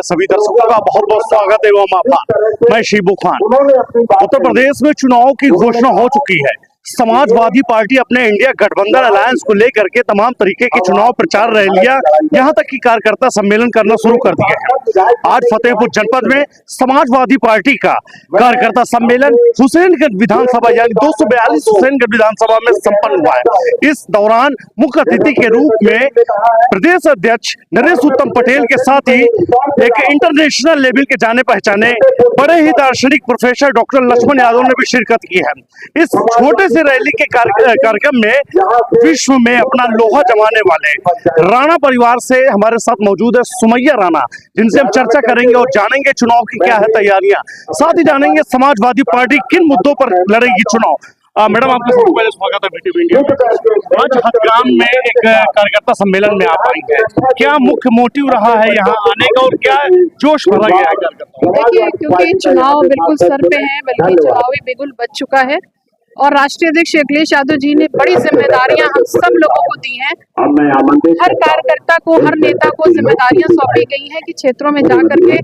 में सभी दर्शकों का बहुत बहुत स्वागत एवं आभार। मैं शिबू खान। उत्तर प्रदेश में चुनाव की घोषणा हो चुकी है। समाजवादी पार्टी अपने इंडिया गठबंधन अलायंस को लेकर के तमाम तरीके की चुनाव प्रचार रैलियां यहां तक कि कार्यकर्ता सम्मेलन करना शुरू कर दिए हैं। आज फतेहपुर जनपद में समाजवादी पार्टी का कार्यकर्ता सम्मेलन हुसैनगंज विधानसभा यानी 242 हुसैनगंज विधानसभा में संपन्न हुआ है। इस दौरान मुख्य अतिथि के रूप में प्रदेश अध्यक्ष नरेश उत्तम पटेल के साथ ही एक इंटरनेशनल लेवल के जाने पहचाने बड़े ही दार्शनिक प्रोफेसर डॉक्टर लक्ष्मण यादव ने भी शिरकत की है। इस छोटे से रैली के कार्यक्रम में विश्व में अपना लोहा जमाने वाले राणा परिवार से हमारे साथ मौजूद है सुमैया राणा, जिनसे हम चर्चा करेंगे और जानेंगे चुनाव की क्या है तैयारियां, साथ ही जानेंगे समाजवादी पार्टी किन मुद्दों पर लड़ेगी चुनाव। मैडम, आपका सबसे पहले स्वागत है BTV इंडिया। आज हथगाम में एक कार्यकर्ता सम्मेलन में आप आई है, क्या मुख्य मोटिव रहा है यहाँ आने का और क्या जोश भरा गया है कार्यकर्ताओं? देखिए, क्योंकि चुनाव बिल्कुल सर पे है, बल्कि चुनावी बिगुल बज चुका है और राष्ट्रीय अध्यक्ष अखिलेश यादव जी ने बड़ी जिम्मेदारियां हम सब लोगों को दी हैं। हर कार्यकर्ता को, हर नेता को जिम्मेदारियां सौंपी गई हैं कि क्षेत्रों में जाकर के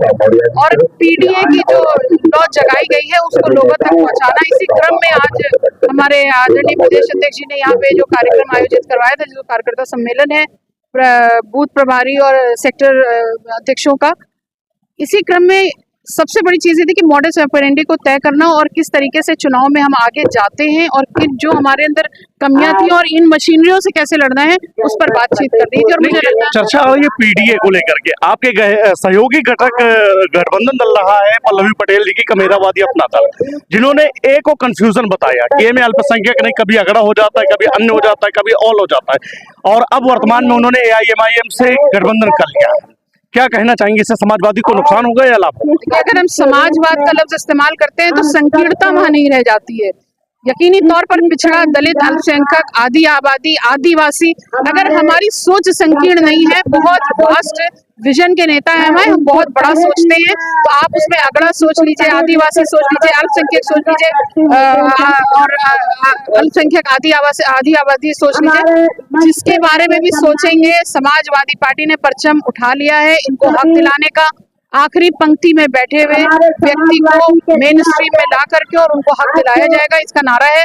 और PDA की जो लॉ जगाई गई है उसको लोगों तक पहुंचाना। इसी क्रम में आज हमारे आदरणीय प्रदेश अध्यक्ष जी ने यहाँ पे जो कार्यक्रम आयोजित करवाया था, जो कार्यकर्ता सम्मेलन है बूथ प्रभारी और सेक्टर अध्यक्षों का, इसी क्रम में सबसे बड़ी चीज ये थी कि मॉडस ऑपरेंडी को तय करना और किस तरीके से चुनाव में हम आगे जाते हैं और किन जो हमारे अंदर कमियां थी और इन मशीनरियों से कैसे लड़ना है उस पर बातचीत कर रही थी। और मुझे चर्चा हो रही है PDA को लेकर के, आपके सहयोगी घटक गठबंधन दल रहा है पल्लवी पटेल जी की कमेरावादी अपना दल, जिन्होंने ए को कंफ्यूजन बताया कि ए में अल्पसंख्यक नहीं, कभी अगड़ा हो जाता है, कभी अन्य हो जाता है, कभी ऑल हो जाता है, और अब वर्तमान में उन्होंने AIMIM से गठबंधन कर लिया। क्या कहना चाहेंगे, इससे समाजवादी को नुकसान होगा या लाभ? अगर हम समाजवाद का लफ्ज इस्तेमाल करते हैं तो संकीर्णता वहां नहीं रह जाती है। यकीनी तौर पर पिछड़ा, दलित, अल्पसंख्यक, आदि आबादी, आदिवासी, अगर हमारी सोच संकीर्ण नहीं है, बहुत वास्ट विजन के नेता है हम बहुत बड़ा सोचते हैं, तो आप उसमें अगड़ा सोच लीजिए, आदिवासी सोच लीजिए, अल्पसंख्यक सोच लीजिए और अल्पसंख्यक आदि आबादी सोच लीजिए। जिसके बारे में भी सोचेंगे, समाजवादी पार्टी ने परचम उठा लिया है इनको हक दिलाने का। आखिरी पंक्ति में बैठे हुए व्यक्ति को मेन स्ट्रीम में ला करके और उनको हक दिलाया जाएगा, इसका नारा है।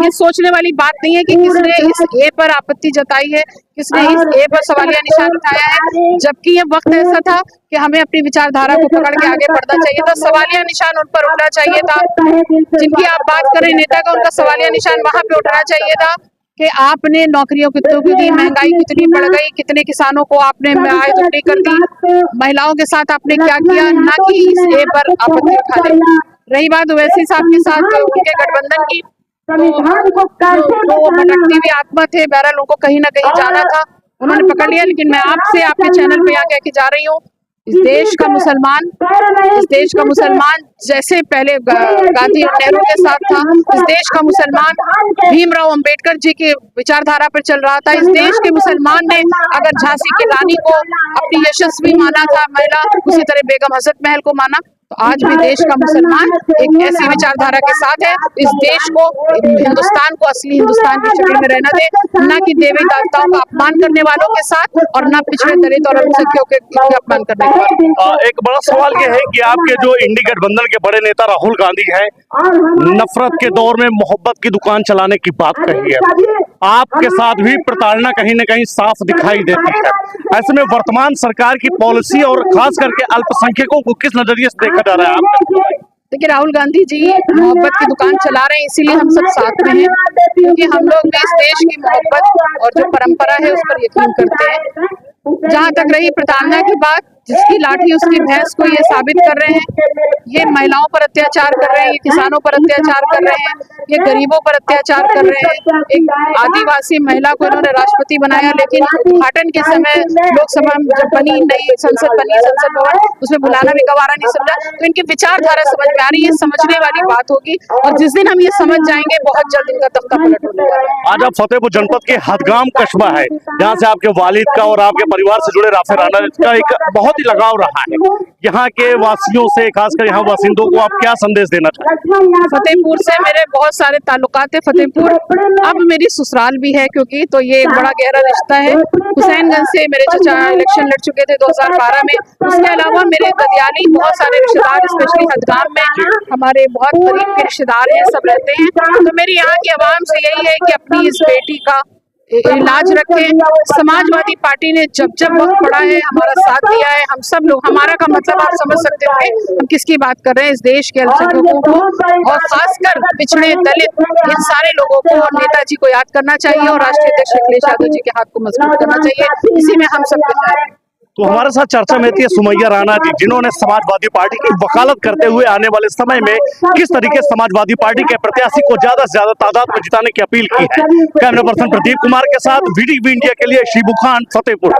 ये सोचने वाली बात नहीं है कि किसने इस ए पर आपत्ति जताई है, किसने इस ए पर सवालिया निशान उठाया है, जबकि ये वक्त ऐसा था कि हमें अपनी विचारधारा को पकड़ के आगे बढ़ना चाहिए था। सवालिया निशान उन पर उठना चाहिए था। जिनकी आप बात कर रहे हैं नेता का, उनका सवालिया निशान वहां पे उठना चाहिए था कि आपने नौकरियों कितनों की दी, महंगाई कितनी बढ़ गई, कितने किसानों को आपने आय दोगुनी कर दी, महिलाओं के साथ आपने क्या किया, ना कि इस ए पर आपत्ति उठा ले। रही बात ओवैसी साहब के साथ उनके गठबंधन की, तो भटकती हुई आत्मा थे, बहरहाल उनको कहीं ना कहीं जाना था, उन्होंने पकड़ लिया। लेकिन मैं आपसे आपके चैनल पे यहाँ कह के जा रही हूँ, इस देश का मुसलमान जैसे पहले गांधी और नेहरू के साथ था, इस देश का मुसलमान भीमराव अंबेडकर जी की विचारधारा पर चल रहा था। इस देश के मुसलमान ने अगर झांसी की रानी को अपनी यशस्वी माना था महिला, उसी तरह बेगम हजरत महल को माना, तो आज भी देश का मुसलमान एक ऐसी विचारधारा के साथ है। इस देश को, हिंदुस्तान को असली हिंदुस्तान की शक्ल में रहना दे, ना कि देवी देवताओं का अपमान करने वालों के साथ और ना पिछड़े दलित और अल्पसंख्यकों के अपमान करने वाले। एक बड़ा सवाल यह है कि आपके जो इंडी गठबंधन के बड़े नेता राहुल गांधी हैं, नफरत के दौर में मोहब्बत की दुकान चलाने की बात कही है, आपके साथ भी प्रताड़ना कहीं न कहीं साफ दिखाई देती है। ऐसे में वर्तमान सरकार की पॉलिसी और खास करके अल्पसंख्यकों को किस नजरिए से देखा जा रहा है आपका? देखिए, राहुल गांधी जी मोहब्बत की दुकान चला रहे हैं, इसीलिए हम सब साथ में हैं, क्योंकि हम लोग भी इस देश की मोहब्बत और जो परंपरा है उस पर यकीन करते हैं। जहाँ तक रही प्रताड़ना की बात, जिसकी लाठी उसकी भैंस को ये साबित कर रहे हैं, ये महिलाओं पर अत्याचार कर रहे हैं, ये किसानों पर अत्याचार कर रहे हैं, ये गरीबों पर अत्याचार कर रहे हैं। एक आदिवासी महिला को इन्होंने राष्ट्रपति बनाया, लेकिन उद्घाटन के समय लोकसभा जब बनी, नई संसद बनी, संसद भवन, उसमें बुलाना भी गवारा नहीं समझा। तो इनकी विचारधारा समझ में आ रही है, समझने वाली बात होगी, और जिस दिन हम ये समझ जाएंगे बहुत जल्द इनका तख्ता पलट होने वाला है। आज आप फतेहपुर जनपद के हथगाम कस्बा है, जहाँ से आपके वालिद का और आपके परिवार से जुड़े राफे राणा का एक बहुत बहुत ही लगाव रहा है। यहाँ के वासियों से, खासकर यहाँ बासिंदों को आप क्या संदेश देना चाहते हैं? फतेहपुर से मेरे बहुत सारे ताल्लुकात है। फतेहपुर अब मेरी ससुराल भी है, क्योंकि तो ये एक बड़ा गहरा रिश्ता है। हुसैनगंज से मेरे चचा इलेक्शन लड़ चुके थे 2012 में। उसके अलावा मेरे ददियाली बहुत सारे रिश्तेदार, स्पेशली हदगाम में हमारे बहुत करीब के रिश्तेदार हैं, सब रहते हैं। तो मेरी यहाँ की आवाम से यही है कि अपनी इस बेटी का इलाज रखें। समाजवादी पार्टी ने जब जब वक्त पड़ा है हमारा साथ दिया है। हम सब लोग, हमारा का मतलब आप समझ सकते होंगे हम किसकी बात कर रहे हैं। इस देश के अल्पसंख्यकों को और खासकर पिछड़े दलित इन सारे लोगों को नेताजी को याद करना चाहिए और राष्ट्रीय अध्यक्ष अखिलेश यादव जी के हाथ को मजबूत करना चाहिए। इसी में हम सब कुछ हैं। तो हमारे साथ चर्चा में थी सुमैया राणा जी, जिन्होंने समाजवादी पार्टी की वकालत करते हुए आने वाले समय में किस तरीके से समाजवादी पार्टी के प्रत्याशी को ज्यादा से ज्यादा तादाद में जिताने की अपील की है। कैमरा पर्सन प्रदीप कुमार के साथ वीटीवी इंडिया के लिए शिबू खान, फतेहपुर।